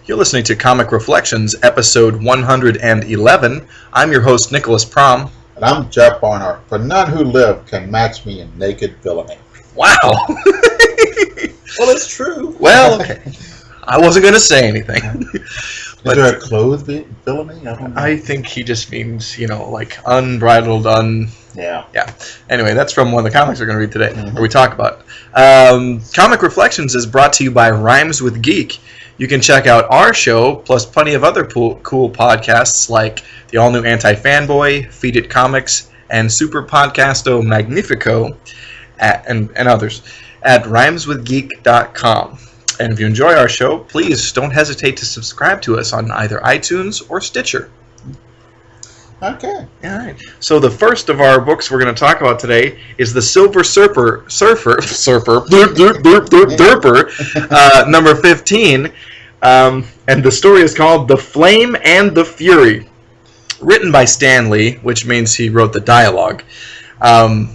You're listening to Comic Reflections, episode 111. I'm your host, Nicholas Prom. And I'm Jeff Barnhart. For none who live can match me in naked villainy. Wow. Well, it's true. Well, okay. I wasn't going to say anything. Is there a clothed villainy? I don't know. I think he just means, like unbridled, Yeah. Anyway, that's from one of the comics we're going to read today, Mm-hmm. or we talk about. Comic Reflections is brought to you by Rhymes with Geek. You can check out our show, plus plenty of other cool podcasts like the all-new Anti-Fanboy, Feed It Comics, and Super Podcasto Magnifico, and others, at rhymeswithgeek.com. And if you enjoy our show, please don't hesitate to subscribe to us on either iTunes or Stitcher. Okay. All right. So the first of our books we're going to talk about today is the Silver Surfer, number 15, and the story is called The Flame and the Fury, written by Stan Lee, which means he wrote the dialogue, The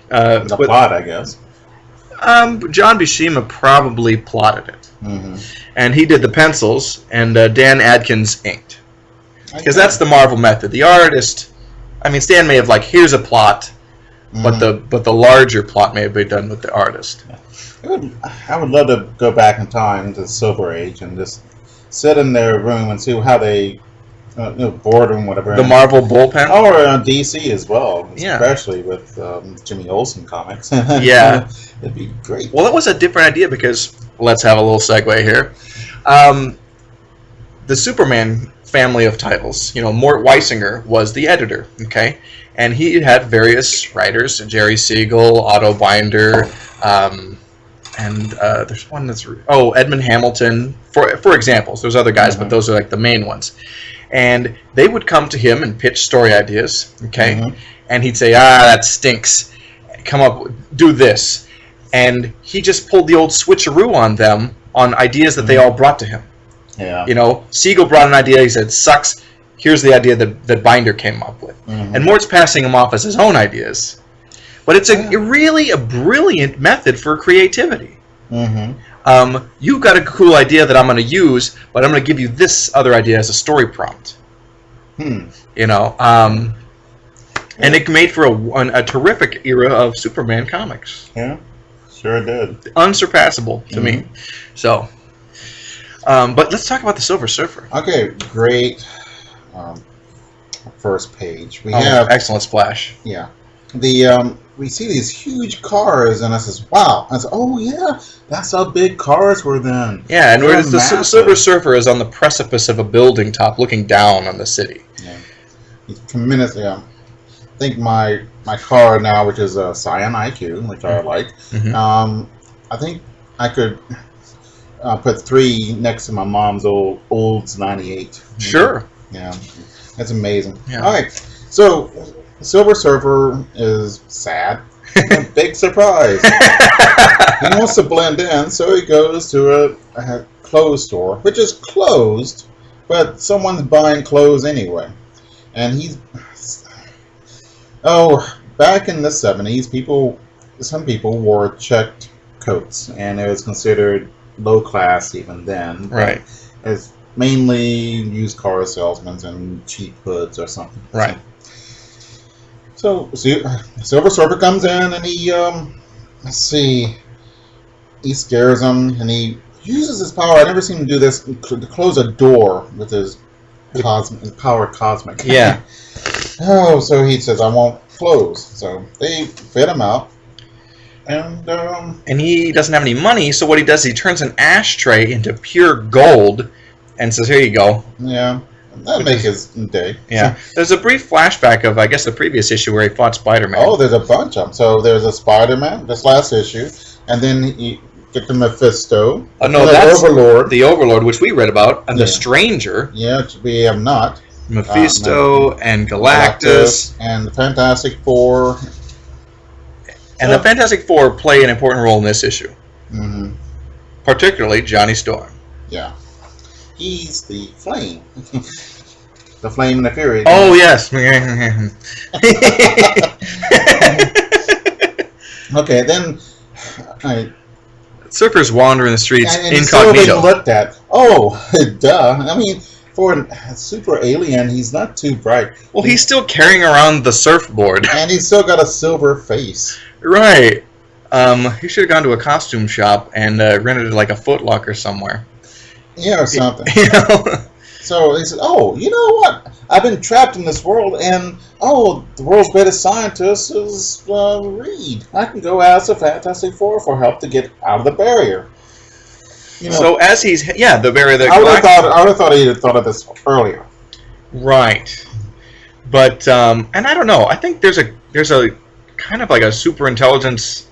plot, I guess. John Buscema probably plotted it, Mm-hmm. and he did the pencils, and Dan Adkins inked. Because that's the Marvel method. The artist, Stan may have here's a plot, but the larger plot may have been done with the artist. I would love to go back in time to the Silver Age and just sit in their room and see how they, boardroom, whatever. The Marvel bullpen? Or DC as well, Yeah. especially with Jimmy Olsen comics. Yeah. It'd be great. Well, it was a different idea because, let's have a little segue here. The Superman family of titles, Mort Weisinger was the editor, okay? And he had various writers, Jerry Siegel, Otto Binder, and there's one that's... Edmund Hamilton, for examples. There's other guys, but those are the main ones. And they would come to him and pitch story ideas, okay? Mm-hmm. And he'd say, that stinks. Come up, do this. And he just pulled the old switcheroo on them on ideas that they all brought to him. Yeah. Siegel brought an idea, he said, sucks, here's the idea that Binder came up with. Mm-hmm. And Mort's passing him off as his own ideas. But it's really a brilliant method for creativity. Mm-hmm. You've got a cool idea that I'm going to use, but I'm going to give you this other idea as a story prompt. And it made for a terrific era of Superman comics. Yeah, sure did. Unsurpassable to me. So... but let's talk about the Silver Surfer. Okay, great first page. We have excellent splash. Yeah, we see these huge cars, and I says, "Wow!" I said, "Oh yeah, that's how big cars were then." Yeah, and the Silver Surfer is on the precipice of a building top, looking down on the city. Yeah, he's tremendously. I think my car now, which is a Scion IQ, which I like. Mm-hmm. I think I could. Put 3 next to my mom's Olds 98. Sure. Yeah, that's amazing. Yeah. All right, so Silver Surfer is sad. Big surprise. He wants to blend in, so he goes to a clothes store, which is closed, but someone's buying clothes anyway. And back in the 70s, some people wore checked coats, and it was considered low class even then, right? As mainly used car salesmen and cheap hoods or something, right? So Silver Surfer comes in and he he scares him and he uses his power. I never seen him do this, to close a door with his cosmic. Yeah. So he says, "I won't close." So they fit him out. And he doesn't have any money, so what he does is he turns an ashtray into pure gold and says, "Here you go." Yeah, that'll make his day. Yeah. There's a brief flashback of, I guess, the previous issue where he fought Spider-Man. Oh, there's a bunch of them. So there's a Spider-Man, this last issue, and then you get the Mephisto. That's Overlord. The Overlord, which we read about, and the Stranger. Yeah, we have not. Mephisto and Galactus. And the Fantastic Four. And the Fantastic Four play an important role in this issue. Mm-hmm. Particularly Johnny Storm. Yeah. He's the Flame. The Flame and the Fury. Oh, yes. Okay, then Surfer's wandering the streets and he's still being incognito. looked at. Oh, duh. I mean, for a super alien, he's not too bright. Well, he's still carrying around the surfboard. And he's still got a silver face. Right. He should have gone to a costume shop and rented like a Foot Locker somewhere. Yeah, or something. You know? So he said, oh, you know what? I've been trapped in this world, and, the world's greatest scientist is Reed. I can go ask the Fantastic Four for help to get out of the barrier. So as he's... Yeah, the barrier that... I would have thought he'd have thought of this earlier. Right. But, and I don't know. I think there's a kind of like a super intelligence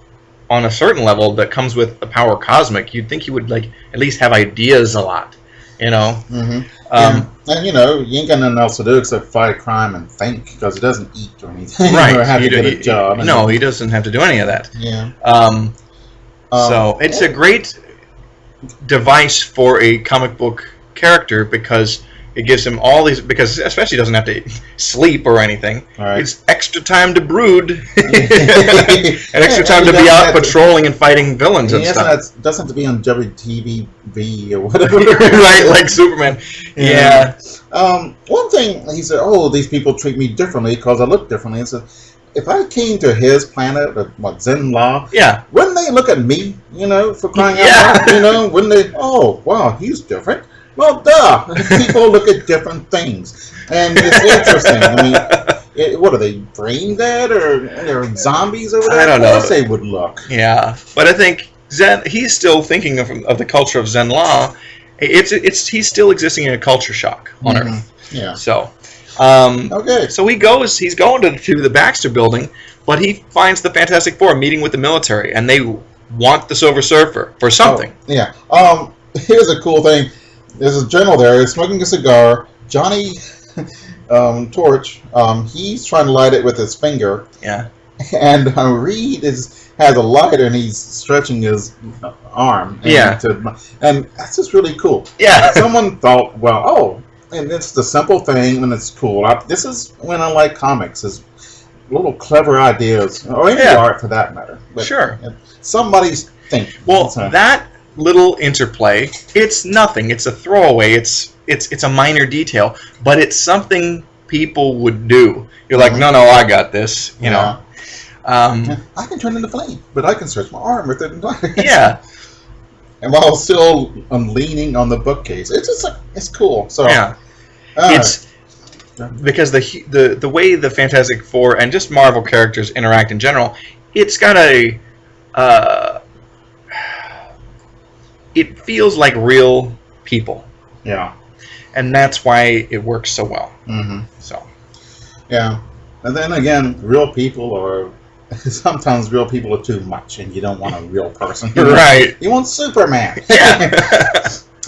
on a certain level that comes with the power cosmic. You'd think he would, like, at least have ideas a lot. You know? Mm-hmm. And, you ain't got nothing else to do except fight crime and think, because he doesn't eat or anything. Right. Or have to get a job. No, he doesn't have to do any of that. Yeah. So it's a great device for a comic book character because it gives him all these, because especially he doesn't have to sleep or anything. Right. It's extra time to brood and extra time to be out patrolling and fighting villains and stuff. It doesn't have to be on WTV or whatever. Right, like Superman. Yeah. One thing, he said, these people treat me differently because I look differently. He said, if I came to his planet, Zen Law, wouldn't they look at me, for crying out loud? Wouldn't they, wow, he's different. Well, duh. People look at different things. And it's interesting. I mean, what are they, brain dead or they're zombies or whatever? I don't know. Of course they would look. Yeah. But I think he's still thinking of the culture of Zen Law. He's still existing in a culture shock on Earth. Yeah. So, okay. So he's going to the Baxter building, but he finds the Fantastic Four meeting with the military, and they want the Silver Surfer for something. Oh, yeah. Here's a cool thing. There's a general there. He's smoking a cigar. Johnny Torch. He's trying to light it with his finger. Yeah. And Reed has a lighter, and he's stretching his arm. And that's just really cool. Yeah. Someone thought, and it's the simple thing, and it's cool. This is when I like comics. Is little clever ideas, or any art for that matter. But sure. Somebody's thinking. Well, that little interplay, it's nothing. It's a throwaway. It's a minor detail, but it's something people would do. You're like, no, I got this. You know. I can turn into flame, but I can stretch my arm with it. Yeah. And while still leaning on the bookcase, it's cool. So it's because the way the Fantastic Four and just Marvel characters interact in general, it's got it feels like real people. Yeah. And that's why it works so well. Mm-hmm. So. Yeah. And then again, real people are... Sometimes real people are too much, and you don't want a real person. Right. You want Superman. Yeah.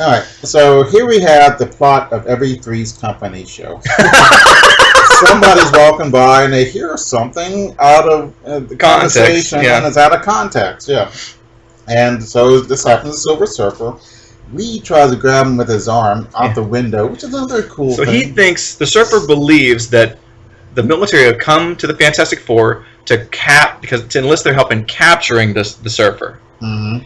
All right. So here we have the plot of every Three's Company show. Somebody's walking by, and they hear something out of the conversation, and it's out of context. Yeah. And so this happens to Silver Surfer. Reed tries to grab him with his arm out the window, which is another cool thing. So he thinks, the Surfer believes that the military have come to the Fantastic Four to enlist their help in capturing the Surfer. Mm-hmm.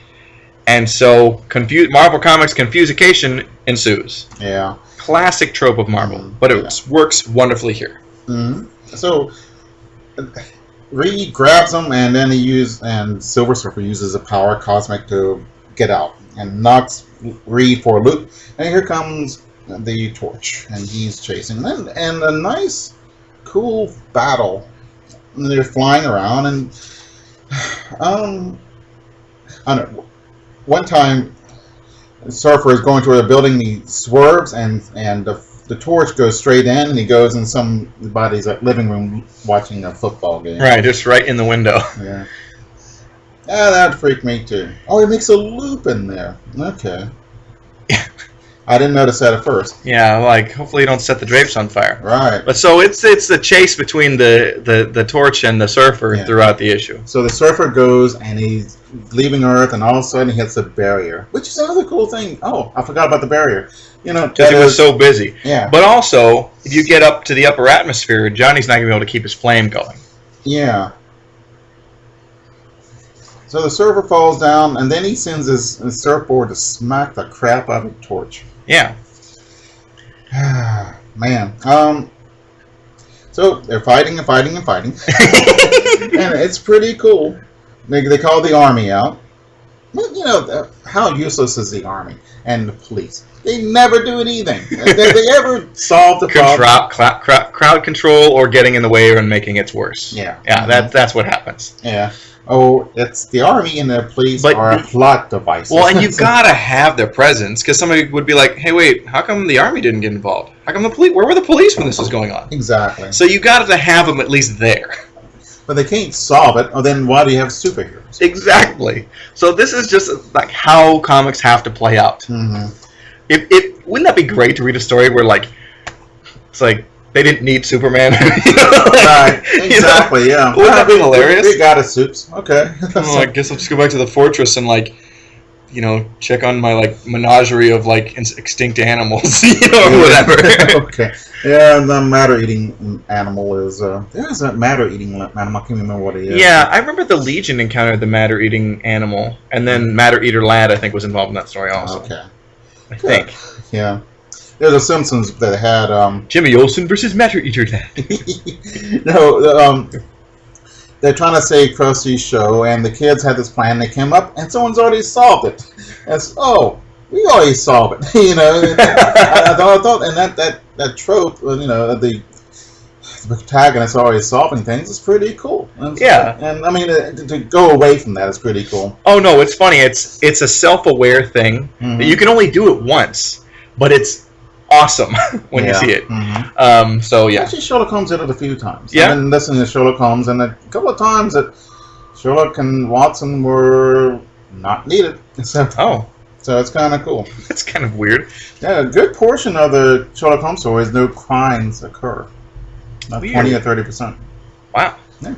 And so Marvel Comics confusication ensues. Yeah. Classic trope of Marvel, but it works wonderfully here. Mm-hmm. So Reed grabs him, and then and Silver Surfer uses a power cosmic to get out and knocks Reed for a loop. And here comes the Torch, and he's chasing them. And a nice, cool battle. And they're flying around, and I don't know. One time, Surfer is going to a building, he swerves, and the Torch goes straight in, and he goes in somebody's living room watching a football game. Right, just right in the window. Yeah. Yeah, that freaked me too. Oh, he makes a loop in there. Okay. I didn't notice that at first. Yeah, like, hopefully you don't set the drapes on fire. Right. But so it's the chase between the Torch and the Surfer throughout the issue. So the Surfer goes, and he's leaving Earth, and all of a sudden he hits a barrier, which is another cool thing. Oh, I forgot about the barrier. Because he was so busy. Yeah. But also, if you get up to the upper atmosphere, Johnny's not going to be able to keep his flame going. Yeah. So the surfer falls down, and then he sends his surfboard to smack the crap out of Torch. Yeah. Man. So they're fighting and fighting and fighting. And it's pretty cool. They call the army out. You know, how useless is the army and the police? They never do anything. They ever solve the problem? Crowd control or getting in the way and making it worse. Yeah. Yeah, that's what happens. Yeah. Oh, it's the army and the police are a plot device. Well, and you gotta have their presence, because somebody would be like, hey, wait, how come the army didn't get involved? How come the police? Where were the police when this was going on? Exactly. So you got to have them at least there. But they can't solve it, or then why do you have superheroes? Exactly. So this is just like how comics have to play out. Mm-hmm. Wouldn't that be great to read a story where it's like they didn't need Superman? Right. Exactly. Yeah. Wouldn't that be hilarious? We got his soups. Okay. I guess I'll just go back to the fortress and check on my menagerie of extinct animals, or whatever. Okay. Yeah, the matter-eating animal is there's a matter-eating animal. I can't remember what it is. Yeah, I remember the Legion encountered the matter-eating animal, and then Matter-Eater Lad, I think, was involved in that story also. Okay. I think. Yeah. There's a Simpsons that had Jimmy Olsen versus Matter-Eater Lad. No, they're trying to save Krusty's show, and the kids had this plan. They came up, and someone's already solved it. And we already solved it. I thought, and that trope, the protagonist always solving things is pretty cool. And I mean, to go away from that is pretty cool. Oh no, it's funny. It's a self-aware thing that you can only do it once, but it's awesome when you see it. Mm-hmm. So yeah. Actually, Sherlock Holmes did it a few times. Yeah. I've been listening to Sherlock Holmes, and a couple of times that Sherlock and Watson were not needed. So it's kind of cool. It's kind of weird. Yeah, a good portion of the Sherlock Holmes stories, no crimes occur. About 20 or 30%. Wow. Yeah.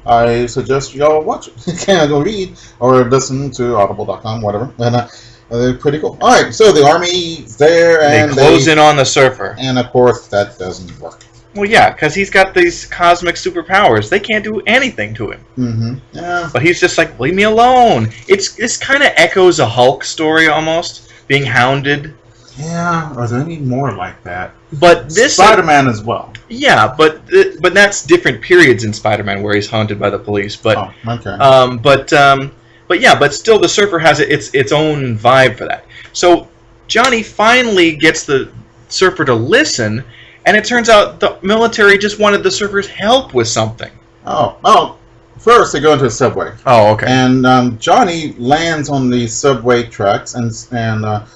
I suggest y'all watch it. You can go read or listen to audible.com, whatever. And they're pretty cool. All right, so the army's there, and they close in on the surfer. And of course, that doesn't work. Well, yeah, because he's got these cosmic superpowers. They can't do anything to him. Mm-hmm. Yeah. But he's just like, leave me alone. This kind of echoes a Hulk story almost, being hounded. Yeah, are there any more like that? But this Spider-Man as well. Yeah, but that's different periods in Spider-Man where he's haunted by the police. But okay. But still, the surfer has its own vibe for that. So Johnny finally gets the surfer to listen. And it turns out the military just wanted the surfer's help with something. Oh. First, they go into a subway. Oh, okay. And Johnny lands on the subway tracks, and the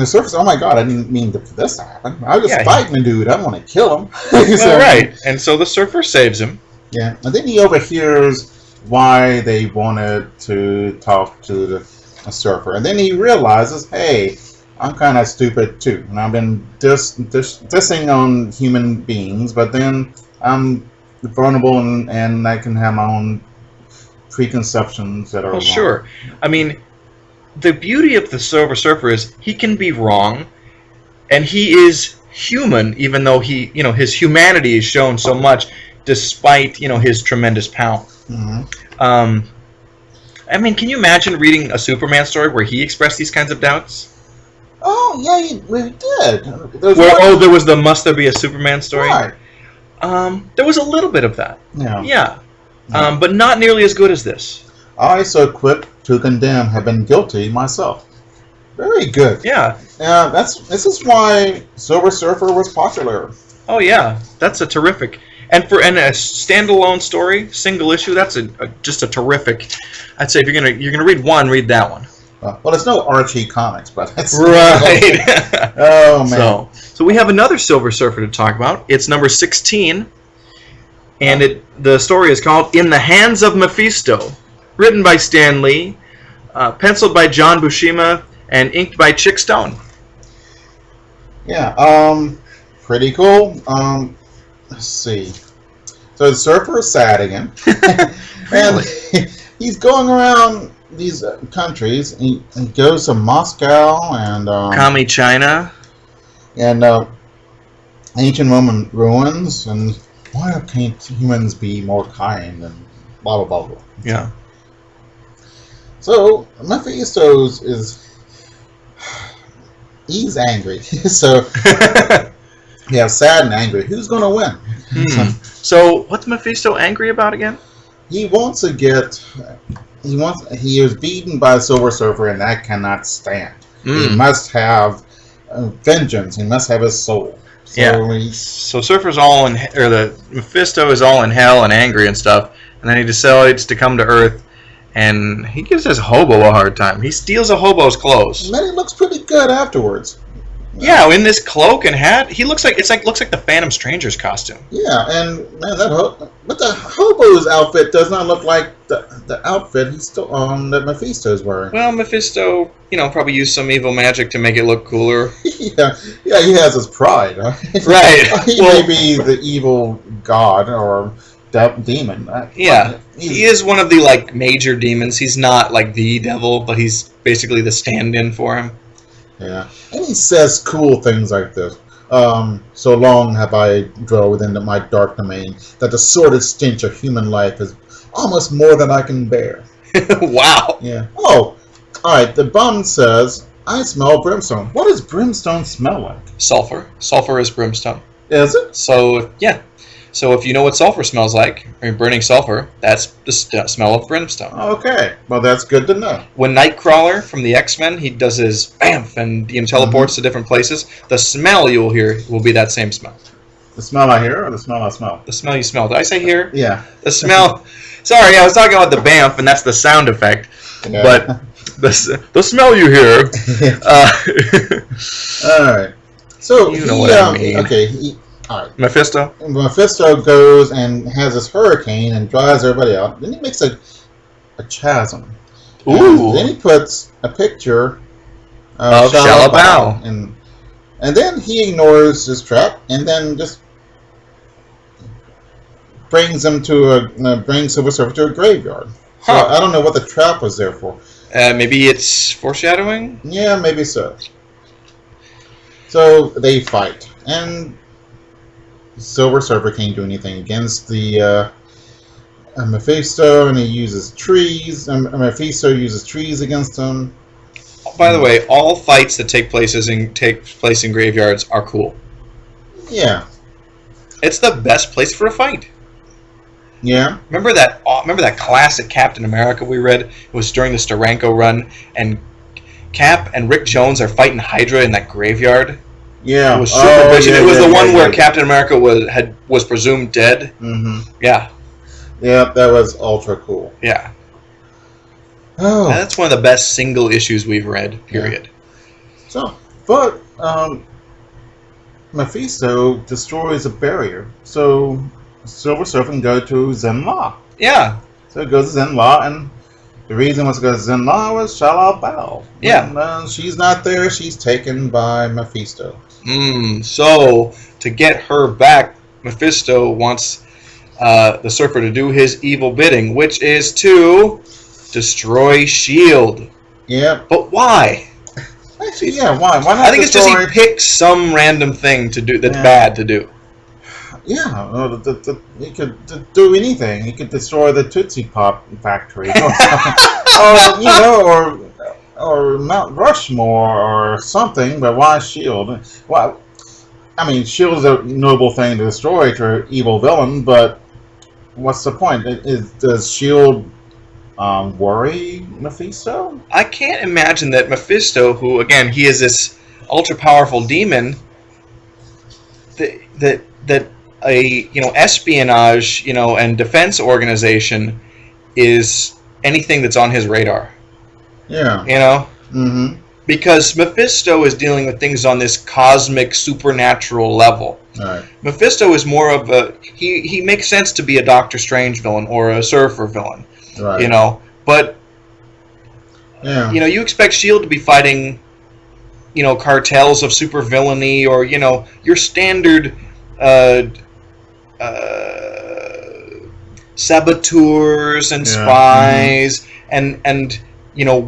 surfer's, oh my god, I didn't mean for this to happen. I was just fighting a dude. I don't want to kill him. Right. And so the surfer saves him. Yeah. And then he overhears why they wanted to talk to the surfer. And then he realizes, hey, I'm kind of stupid too, and I've been dissing on human beings, but then I'm vulnerable and I can have my own preconceptions that are wrong. Sure. I mean, the beauty of the Silver Surfer is he can be wrong, and he is human, even though his humanity is shown so much, despite his tremendous power. Mm-hmm. I mean, can you imagine reading a Superman story where he expressed these kinds of doubts? Oh, yeah, we did. There was the Must There Be a Superman story? Right. There was a little bit of that. Yeah. But not nearly as good as this. I, so quick to condemn, have been guilty myself. Very good. Yeah. This is why Silver Surfer was popular. Oh, yeah. That's a terrific... And a standalone story, single issue, that's just a terrific... I'd say if you're gonna read one, read that one. Well, it's no Archie comics, but it's right. Oh man! So we have another Silver Surfer to talk about. It's number 16, and the story is called "In the Hands of Mephisto," written by Stan Lee, penciled by John Buscema, and inked by Chick Stone. Yeah, pretty cool. Let's see. So the surfer is sad again, and he's going around these countries. He goes to Moscow and Kami China, and ancient Roman ruins. And why can't humans be more kind? And blah blah blah blah. Yeah. So Mephisto's he's angry. So yeah, sad and angry. Who's going to win? So what's Mephisto angry about again? He wants to get. He was beaten by the Silver Surfer, and that cannot stand. He must have vengeance. He must have his soul. So So Surfer's all in, or the Mephisto is all in hell and angry and stuff, and then he decides to come to Earth, and he gives this hobo a hard time. He steals a hobo's clothes. And then he looks pretty good afterwards. Yeah, in this cloak and hat, he looks like looks like the Phantom Stranger's costume. Yeah, and man, but the hobo's outfit does not look like the outfit he's still that Mephisto's wearing. Well, Mephisto, probably used some evil magic to make it look cooler. yeah, he has his pride. Right? Right. He may be the evil god or demon. Yeah, he is one of the major demons. He's not like the devil, but he's basically the stand-in for him. Yeah, and he says cool things like this. So long have I dwelled within my dark domain that the sordid stench of human life is almost more than I can bear. Wow. Yeah. Oh, all right. The bum says, I smell brimstone. What does brimstone smell like? Sulfur. Sulfur is brimstone. Is it? So, yeah. So if you know what sulfur smells like, or burning sulfur, that's the smell of brimstone. Okay. Well, that's good to know. When Nightcrawler from the X-Men, he does his bamf and teleports to different places, the smell you will hear will be that same smell. The smell I hear or the smell I smell? The smell you smell. Did I say hear? Yeah. The smell. Sorry, I was talking about the bamf, and that's the sound effect. Yeah. But the smell you hear. All right. So you know what I mean. Okay. All right. Mephisto goes and has this hurricane and drives everybody out. Then he makes a chasm. Ooh. And then he puts a picture of Shalabao. And then he ignores his trap and then just brings him brings Silver Surfer to a graveyard. So I don't know what the trap was there for. Maybe it's foreshadowing? Yeah, maybe so. So they fight. And Silver Surfer can't do anything against the Mephisto, and he uses trees. Mephisto uses trees against him. By the way, all fights that take place in graveyards are cool. Yeah, it's the best place for a fight. Yeah. Remember that classic Captain America we read? It was during the Steranko run, and Cap and Rick Jones are fighting Hydra in that graveyard. Yeah, it was super vision. It was the one where Captain America was presumed dead. Mm-hmm. Yeah. Yeah, that was ultra cool. Yeah. Oh, that's one of the best single issues we've read. Period. Yeah. So, but Mephisto destroys a barrier, so Silver Surfer can go to Zenla. Yeah. So it goes to Zenla, and the reason was because Zenla was Shalabao. Yeah. And she's not there. She's taken by Mephisto. So, to get her back, Mephisto wants the Surfer to do his evil bidding, which is to destroy S.H.I.E.L.D. Yeah. But why? Actually, yeah, why? Why not? I think it's just he picks some random thing to do that's bad to do. Yeah, he could do anything. He could destroy the Tootsie Pop factory, or Mount Rushmore or something. But why S.H.I.E.L.D.? Why? I mean, S.H.I.E.L.D. is a noble thing to destroy to an evil villain, but what's the point? Does S.H.I.E.L.D. Worry Mephisto? I can't imagine that Mephisto, who again he is this ultra powerful demon, that a espionage and defense organization is anything that's on his radar. Yeah. Mm-hmm. Because Mephisto is dealing with things on this cosmic supernatural level. Right. Mephisto is more of he makes sense to be a Doctor Strange villain or a Surfer villain. Right. But yeah. You expect S.H.I.E.L.D. to be fighting cartels of super villainy or your standard saboteurs and spies and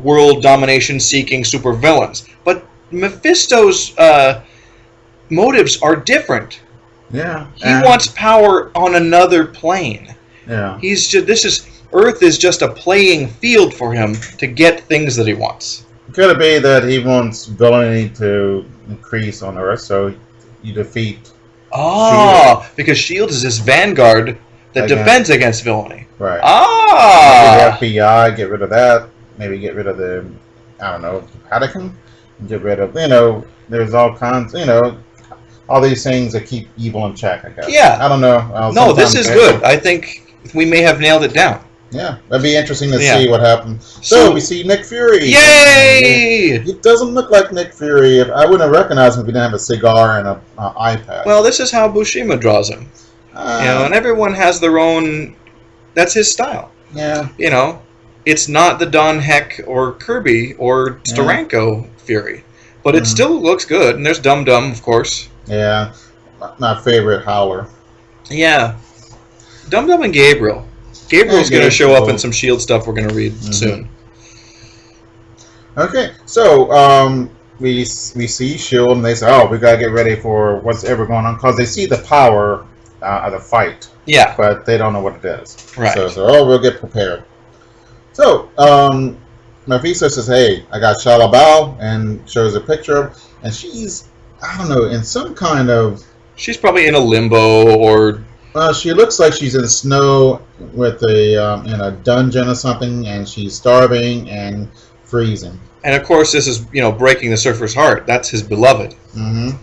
world domination seeking super villains. But Mephisto's motives are different. Yeah. He wants power on another plane. Yeah. He's just Earth is just a playing field for him to get things that he wants. Could it be that he wants villainy to increase on Earth, so you defeat Ah, because S.H.I.E.L.D. is this vanguard that defends against villainy. Right. Ah! Maybe the FBI, get rid of that. Maybe get rid of the, I don't know, Patagon. Get rid of, there's all kinds, all these things that keep evil in check, I guess. Yeah. I don't know. No, this is good. I think we may have nailed it down. Yeah, that'd be interesting to see what happens. So we see Nick Fury. Yay! He doesn't look like Nick Fury. I wouldn't have recognized him if he didn't have a cigar and an iPad. Well, this is how Buscema draws him. And everyone has their own. That's his style. Yeah. It's not the Don Heck or Kirby or Steranko Fury, but it still looks good. And there's Dum Dum, of course. Yeah, my favorite Howler. Yeah, Dum Dum and Gabriel. Gabriel's going to show up in some S.H.I.E.L.D. stuff we're going to read soon. Okay, so we see S.H.I.E.L.D. and they say, oh, we got to get ready for what's ever going on, because they see the power of the fight. Yeah. But they don't know what it is. Right. So we'll get prepared. So, Mephisto says, hey, I got Shalabal, and shows a picture of, and she's, I don't know, in some kind of... She's probably in a limbo or... she looks like she's in snow with in a dungeon or something, and she's starving and freezing. And of course, this is breaking the Surfer's heart. That's his beloved. Mm-hmm.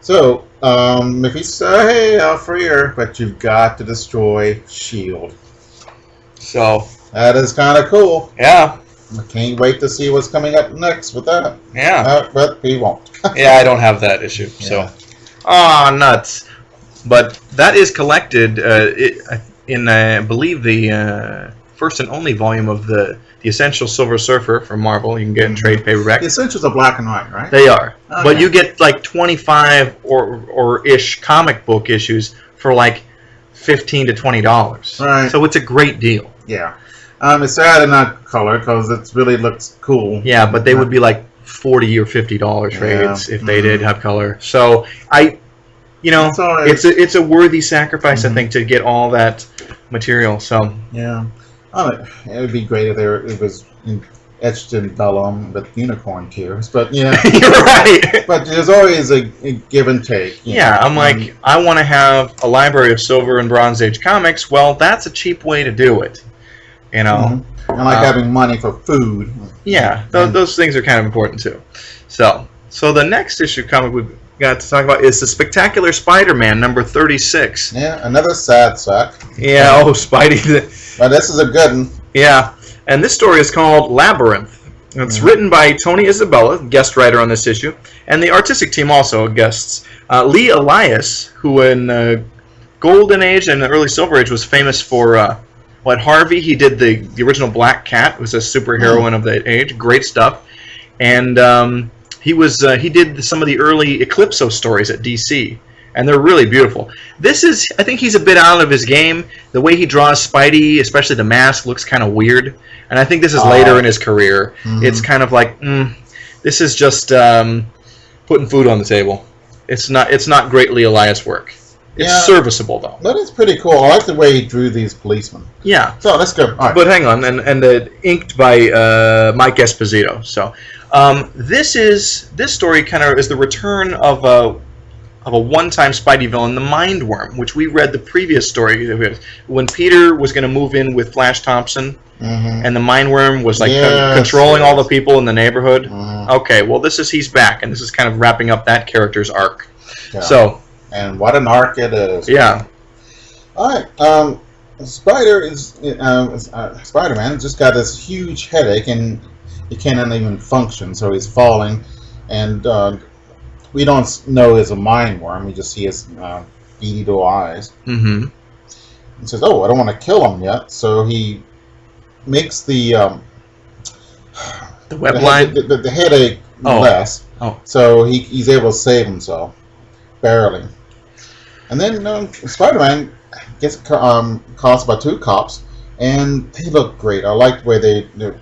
So Mephisto says, "Hey, I'll free her, but you've got to destroy S.H.I.E.L.D." So that is kind of cool. Yeah. I can't wait to see what's coming up next with that. Yeah. But we won't. Yeah, I don't have that issue. Yeah. So, nuts. But that is collected in, I believe, the first and only volume of the Essential Silver Surfer from Marvel. You can get in trade paperback. The Essentials are black and white, right? They are. Okay. But you get like 25 or ish comic book issues for like $15 to $20. Right. So it's a great deal. Yeah. It's sad they're not color because it really looks cool. Yeah, but they would be like $40 or $50 trades if they did have color. So it's a worthy sacrifice, I think, to get all that material. So yeah, it would be great if it was etched in vellum with unicorn tears. But you're right. But there's always a give and take. I'm like, I want to have a library of Silver and Bronze Age comics. Well, that's a cheap way to do it. And like having money for food. Yeah, those things are kind of important too. So the next issue comic we've got to talk about is the Spectacular Spider-Man number 36. Yeah, another sad sack. Yeah, Spidey. But this is a good one. Yeah, and this story is called Labyrinth. It's written by Tony Isabella, guest writer on this issue, and the artistic team also guests. Lee Elias, who in Golden Age and the early Silver Age was famous for Harvey. He did the original Black Cat, was a superheroine of that age. Great stuff. And he did some of the early Eclipso stories at DC, and they're really beautiful. I think he's a bit out of his game. The way he draws Spidey, especially the mask, looks kind of weird. And I think this is later in his career. It's kind of like, this is just putting food on the table. It's not great Lee Elias work. It's serviceable, though. But it's pretty cool. I like the way he drew these policemen. Yeah. So let's go. All right. But hang on, and inked by Mike Esposito. So this story kind of is the return of a one-time Spidey villain, the Mind Worm, which we read the previous story when Peter was going to move in with Flash Thompson, and the Mind Worm was like controlling all the people in the neighborhood. Okay, well he's back, and this is kind of wrapping up that character's arc. Yeah. So. And what an arc it is. Yeah. All right. Spider-Man just got this huge headache, and he cannot even function, so he's falling. And we don't know it's a mind worm. We just see his beady little eyes. Mm-hmm. He says, "Oh, I don't want to kill him yet." So he makes the web line, the headache less. Oh. So he's able to save himself, barely. And then Spider-Man gets caught by two cops, and they look great. I like the way they're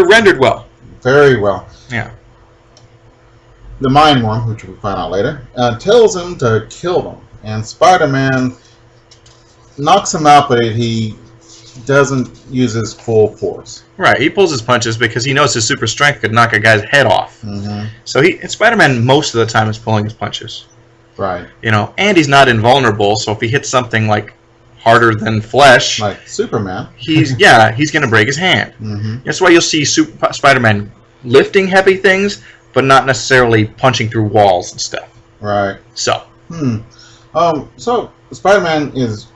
rendered well. Very well. Yeah. The Mind Worm, which we'll find out later, tells him to kill them. And Spider-Man knocks him out, but he doesn't use his full force. Right, he pulls his punches because he knows his super strength could knock a guy's head off. Mm-hmm. So Spider-Man most of the time is pulling his punches. Right. You know, and he's not invulnerable, so if he hits something like harder than flesh, like Superman, he's gonna break his hand. Mm-hmm. That's why you'll see Spider-Man lifting heavy things, but not necessarily punching through walls and stuff. Right. So. So Spider-Man is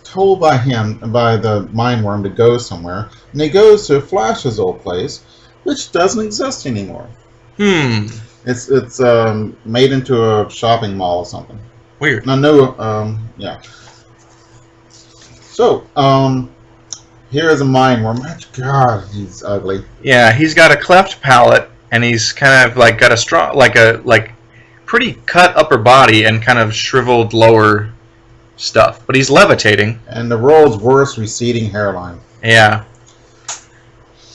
told by the Mind Worm to go somewhere, and he goes to Flash's old place, which doesn't exist anymore. It's made into a shopping mall or something. Weird. Yeah. So, here is a Mind Worm. God, he's ugly. Yeah, he's got a cleft palate, and he's kind of like got a strong, like pretty cut upper body and kind of shriveled lower stuff. But he's levitating. And the world's worst receding hairline. Yeah.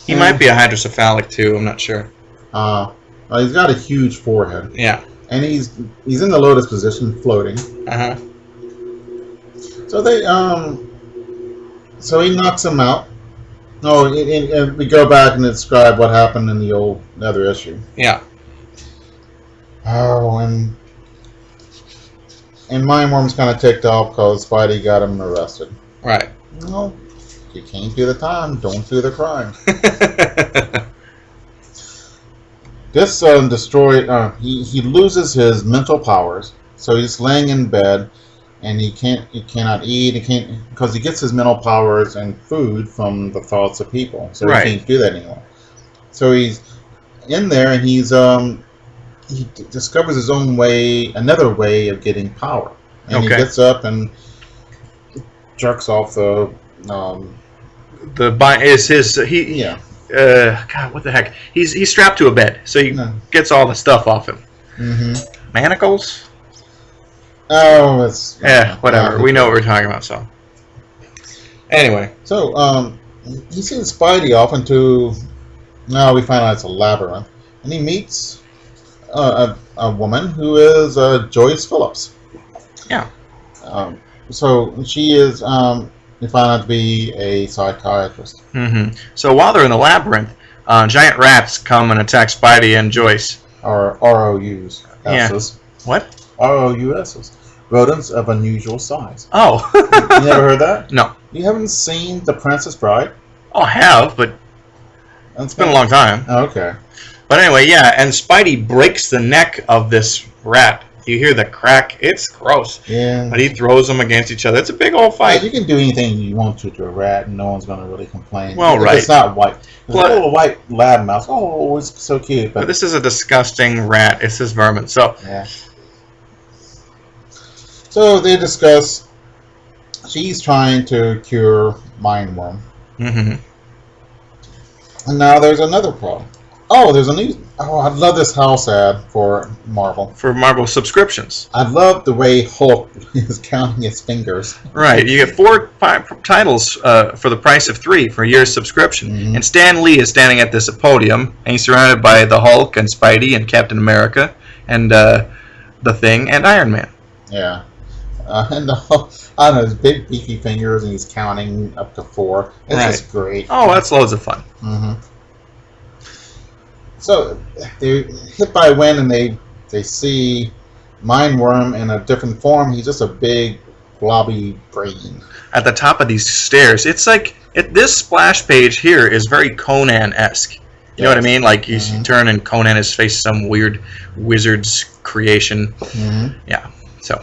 He might be a hydrocephalic too. I'm not sure. He's got a huge forehead. Yeah. And he's in the lotus position, floating. So he knocks him out. And we go back and describe what happened in the other issue. Yeah. Oh, and Mind Worm's kind of ticked off because Spidey got him arrested. Right. Well, you can't do the time, don't do the crime. This destroyed. He loses his mental powers, so he's laying in bed, and he cannot eat. He can't because he gets his mental powers and food from the thoughts of people, so he can't do that anymore. So he's in there, and he discovers his own way, another way of getting power, and he gets up and jerks off the. God, what the heck? He's strapped to a bed, so he gets all the stuff off him. Mm-hmm. Manacles? Oh, it's whatever. We know what we're talking about. So, anyway, so he sends Spidey off into. Now we find out it's a labyrinth, and he meets a woman who is Joyce Phillips. Yeah. So she is. We find out to be a psychiatrist. Mm-hmm. So while they're in the labyrinth, giant rats come and attack Spidey and Joyce. Or ROUs. Yeah. What? ROUSs. Rodents of unusual size. Oh. You never heard that? No. You haven't seen The Princess Bride? Oh, I have, but it's been a long time. Okay. But anyway, yeah, and Spidey breaks the neck of this rat. You hear the crack. It's gross. Yeah. But he throws them against each other. It's a big old fight. You can do anything you want to a rat, and no one's going to really complain. Well, right. It's not white. It's a little white lab mouse. Oh, it's so cute. But this is a disgusting rat. It's this vermin. So. Yeah. So they discuss. She's trying to cure Mind Worm. Mm-hmm. And now there's another problem. Oh, there's a new. Oh, I love this house ad for Marvel. For Marvel subscriptions. I love the way Hulk is counting his fingers. Right. You get 4 titles for the price of 3 for a year's subscription. Mm-hmm. And Stan Lee is standing at this podium, and he's surrounded by the Hulk and Spidey and Captain America and the Thing and Iron Man. Yeah. And the Hulk, I don't know, his big beefy fingers, and he's counting up to 4. It's just great. Oh, that's loads of fun. Mm-hmm. So they're hit by wind, and they see Mind Worm in a different form. He's just a big blobby brain at the top of these stairs. It's like this splash page here is very Conan-esque. You know what I mean? Like you turn and Conan is face some weird wizard's creation. Mm-hmm. Yeah. So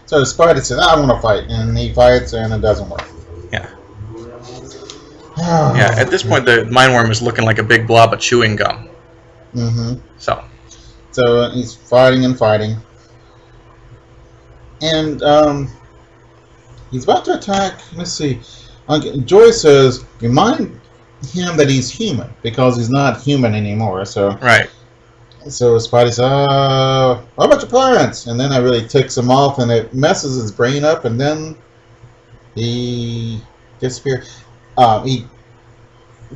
Spidey says, "I want to fight," and he fights, and it doesn't work. Yeah. Yeah. At this point, the Mind Worm is looking like a big blob of chewing gum. Mm-hmm. So he's fighting and fighting, and he's about to attack. Let's see. Joy says, "Remind him that he's human because he's not human anymore." So right. So Spidey says, "What about your parents?" And then that really ticks him off, and it messes his brain up, and then he disappears. He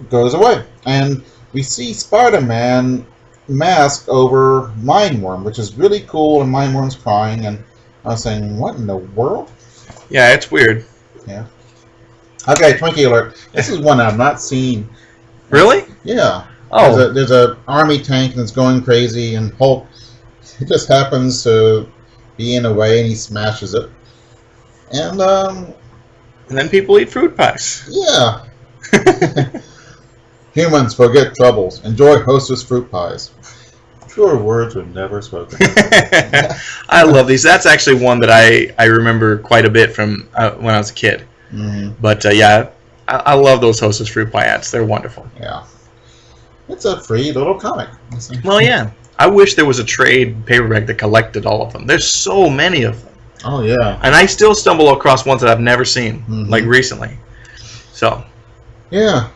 goes away, and we see Spider-Man mask over Mind Worm, which is really cool, and Mind Worm's crying, and I was saying, what in the world? Yeah, it's weird. Yeah. Okay, Twinkie alert. This is one I've not seen. Really? Yeah. Oh. There's a army tank that's going crazy, and Hulk just happens to be in a way, and he smashes it. And then people eat fruit pies. Yeah. Humans forget troubles. Enjoy Hostess fruit pies. Truer words were never spoken. I love these. That's actually one that I remember quite a bit from when I was a kid. Mm-hmm. But yeah, I love those Hostess fruit pie ads. They're wonderful. Yeah. It's a free little comic. Well, yeah. I wish there was a trade paperback that collected all of them. There's so many of them. Oh, yeah. And I still stumble across ones that I've never seen, like recently. So. Yeah.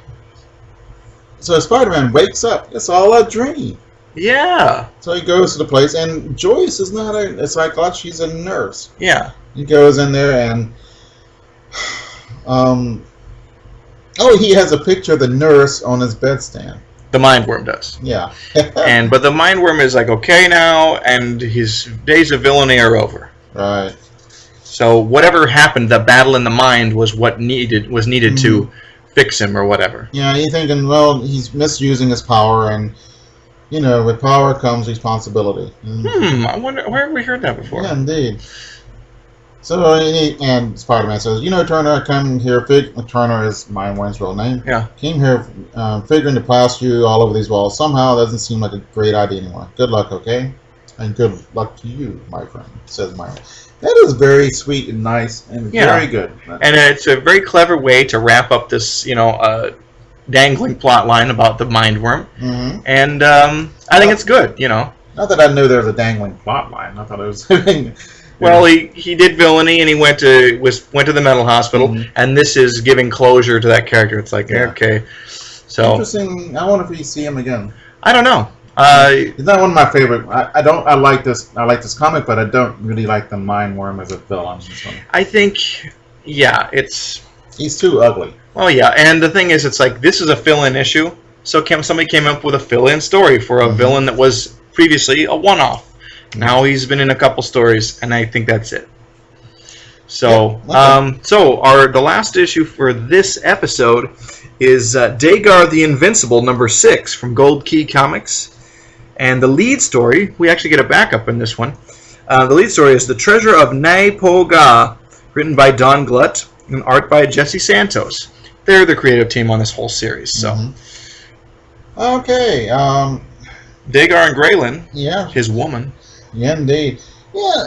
So Spider-Man wakes up. It's all a dream. Yeah. So he goes to the place, and Joyce is not a... It's like, oh, she's a nurse. Yeah. He goes in there, and... he has a picture of the nurse on his bedstand. The Mindworm does. Yeah. But the Mindworm is like, okay now, and his days of villainy are over. Right. So whatever happened, the battle in the mind was what needed to fix him or whatever. Yeah, you're thinking, well, he's misusing his power, and, you know, with power comes responsibility. I wonder, where have we heard that before? Yeah, indeed. So, and Spider-Man says, you know, Turner, I come here, Turner is Mindworm's real name. Yeah. Came here figuring to plaster you all over these walls. Somehow, it doesn't seem like a great idea anymore. Good luck, okay? And good luck to you, my friend, says Mindworm. That is very sweet and nice and very good. And it's a very clever way to wrap up this, dangling plot line about the Mindworm. Mm-hmm. And I think it's good, Not that I knew there was a dangling plot line. I thought it was... Well, he did villainy, and he went to the mental hospital, and this is giving closure to that character. It's like, okay. So interesting. I wonder if we see him again. I don't know. It's not one of my favorite. I like this comic, but I don't really like the Mindworm as a villain. I think, he's too ugly. Well, yeah, and the thing is, it's like this is a fill-in issue. So somebody came up with a fill-in story for a villain that was previously a one-off. Now he's been in a couple stories, and I think that's it. So, the last issue for this episode is Dagar the Invincible, number 6 from Gold Key Comics. And the lead story, we actually get a backup in this one. The lead story is The Treasure of Nai Po Ga, written by Don Glutt, and art by Jesse Santos. They're the creative team on this whole series. So, okay, Dagar and Graylin, his woman. Yeah, indeed. Yeah,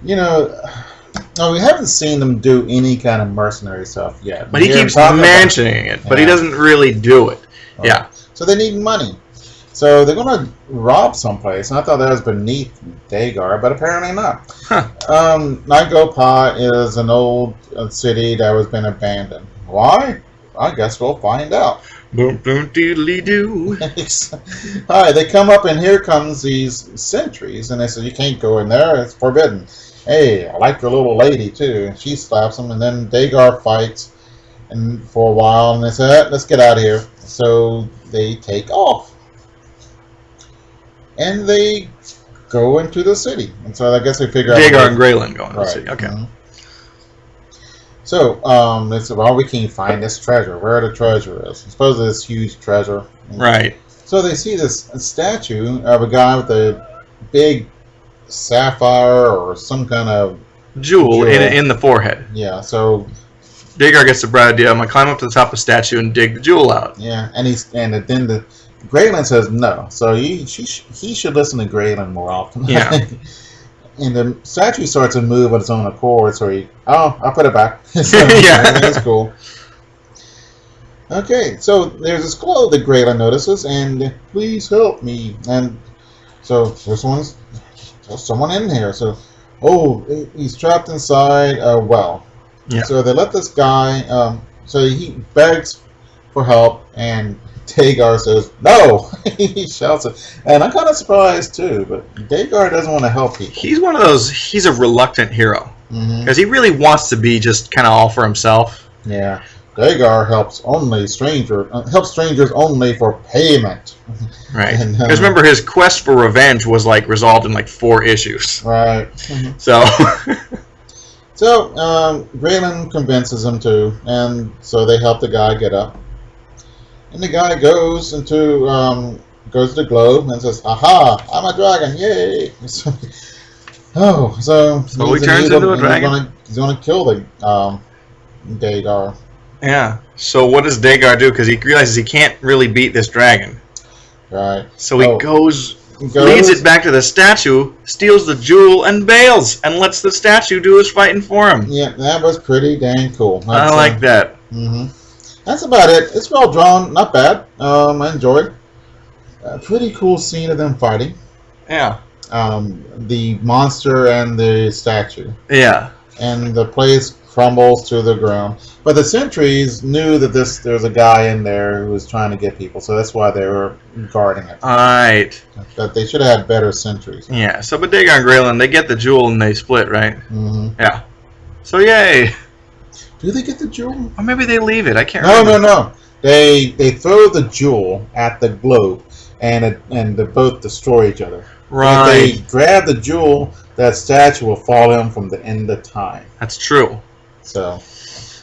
we haven't seen them do any kind of mercenary stuff yet. But he keeps mentioning it, but he doesn't really do it. Okay. Yeah. So they need money. So they're going to rob someplace. And I thought that was beneath Dagar, but apparently not. Huh. Nagopa is an old city that has been abandoned. Why? I guess we'll find out. Boom, boom, doodly doo. Hi, they come up, and here comes these sentries, and they say, you can't go in there, it's forbidden. Hey, I like your little lady, too. And she slaps them, and then Dagar fights for a while, and they say, let's get out of here. So they take off. And they go into the city. And so I guess they figure out... Dagar and Graylin go into the city, okay. So, they said, well, we can't find this treasure. Where the treasure is. I suppose this huge treasure. Right. So they see this statue of a guy with a big sapphire or some kind of jewel. In the forehead. Yeah, so... Dagar gets the bright idea. I'm going to climb up to the top of the statue and dig the jewel out. Yeah, and then the Graylin says no. So he should listen to Graylin more often. Yeah. And the statue starts to move on its own accord, so I'll put it back. So, that's cool. Okay, so there's this glow that Graylin notices, and please help me. And so there's someone in here. So, he's trapped inside a well. Yeah. So they let this guy, so he begs for help, and Dagar says, no! He shouts it. And I'm kind of surprised, too, but Dagar doesn't want to help people. He's one of those, he's a reluctant hero. Because he really wants to be just kind of all for himself. Yeah. Dagar helps strangers only for payment. Right. Because remember, his quest for revenge was, resolved in, 4 issues. Right. So... So Graylin convinces him to, and so they help the guy get up. And the guy goes to the globe and says, "Aha! I'm a dragon! Yay!" So he turns into a dragon. He's gonna kill the Dagar. Yeah. So what does Dagar do? Because he realizes he can't really beat this dragon. Right. So he leads it back to the statue, steals the jewel, and bails, and lets the statue do his fighting for him. Yeah, that was pretty dang cool. I like that. Mm-hmm. That's about it. It's well drawn, not bad. I enjoyed. A pretty cool scene of them fighting. Yeah. The monster and the statue. Yeah. And the place crumbles to the ground. But the sentries knew that there's a guy in there who was trying to get people, so that's why they were guarding it. Alright. But they should have had better sentries. Yeah, so but Dagar and Graylin, they get the jewel and they split, right? Mm-hmm. Yeah. So yay. Do they get the jewel? Or maybe they leave it, I can't remember. No. They throw the jewel at the globe, and they both destroy each other. Right. If they grab the jewel, that statue will fall in from the end of time. That's true. So,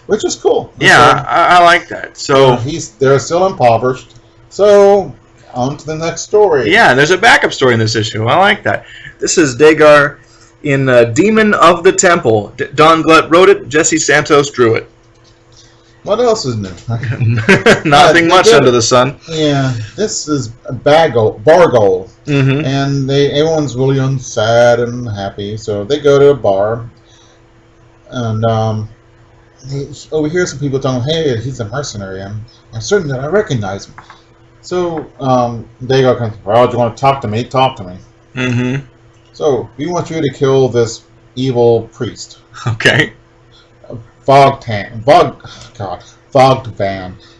which is cool. Yeah, I like that. So they're still impoverished. So, on to the next story. Yeah, there's a backup story in this issue. I like that. This is Dagar in Demon of the Temple. Don Glutt wrote it. Jesse Santos drew it. What else is new? Nothing much under the sun. Yeah, this is Bargold. Mm-hmm. And everyone's really sad and happy. So they go to a bar. And over here, some people telling him, "Hey, he's a mercenary. I'm certain that I recognize him." So Dagar comes, "Well, do you want to talk to me? Talk to me." Mm-hmm. So we want you to kill this evil priest. Okay. Fogdvan,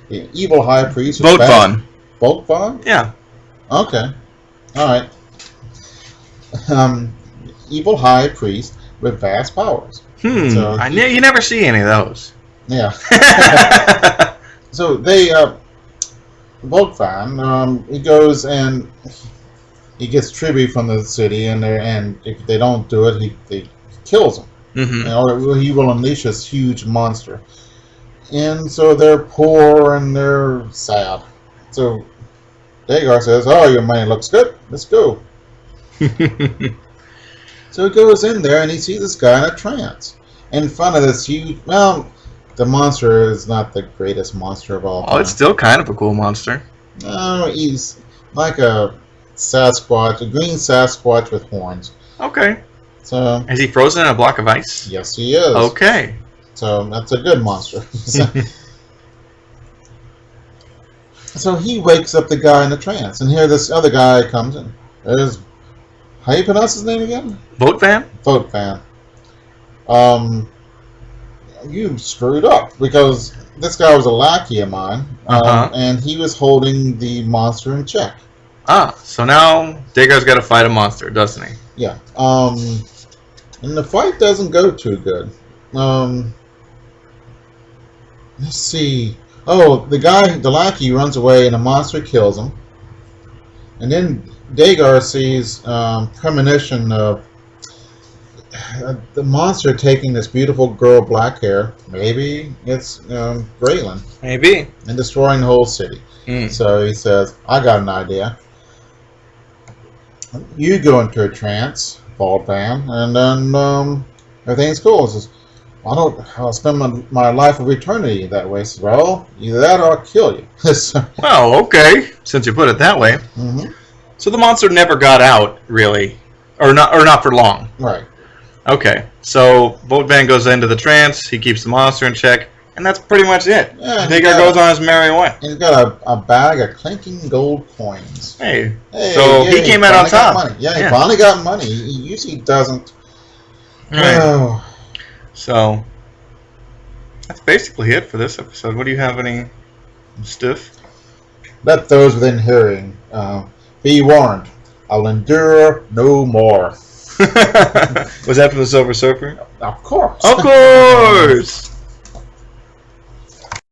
the evil high priest. Votvon. Votvon? Yeah. Okay. All right. Evil high priest with vast powers. So you never see any of those. Yeah. So they, Votvon, he goes and he gets tribute from the city, and if they don't do it, he kills them. Mm-hmm. Or he will unleash this huge monster. And so they're poor and they're sad. So Dagar says, "Oh, your money looks good. Let's go." So he goes in there and he sees this guy in a trance. In front of this huge... Well, the monster is not the greatest monster of all time. Oh, it's still kind of a cool monster. No, he's like a Sasquatch, a green Sasquatch with horns. Okay. So, is he frozen in a block of ice? Yes, he is. Okay. So that's a good monster. So he wakes up the guy in the trance, and here this other guy comes in. There's, how you pronounce his name again? Votvon? Votvon. You screwed up, because this guy was a lackey of mine, and he was holding the monster in check. Ah, so now Dagar's got to fight a monster, doesn't he? Yeah. And the fight doesn't go too good. Let's see. Oh, the lackey runs away and the monster kills him. And then Dagar sees premonition of the monster taking this beautiful girl, black hair. Maybe it's Graylin. Maybe. And destroying the whole city. So he says, "I got an idea. You go into a trance, Votvon, and then everything's cool." He says, I'll spend my life of eternity that way. He says, "Well, either that or I'll kill you." Well, okay, since you put it that way. Mm-hmm. So the monster never got out, really, or not for long. Right. Okay, so Votvon goes into the trance. He keeps the monster in check, and that's pretty much it. Yeah, Dagar goes on his merry way. He's got a bag of clinking gold coins. Hey, so he came out on top. Money. Yeah, he finally got money. He usually doesn't. Right. Oh. So that's basically it for this episode. What do you have? Any stuff? Let those within hearing be warned. I'll endure no more. Was that from the Silver Surfer? Of course. Of course.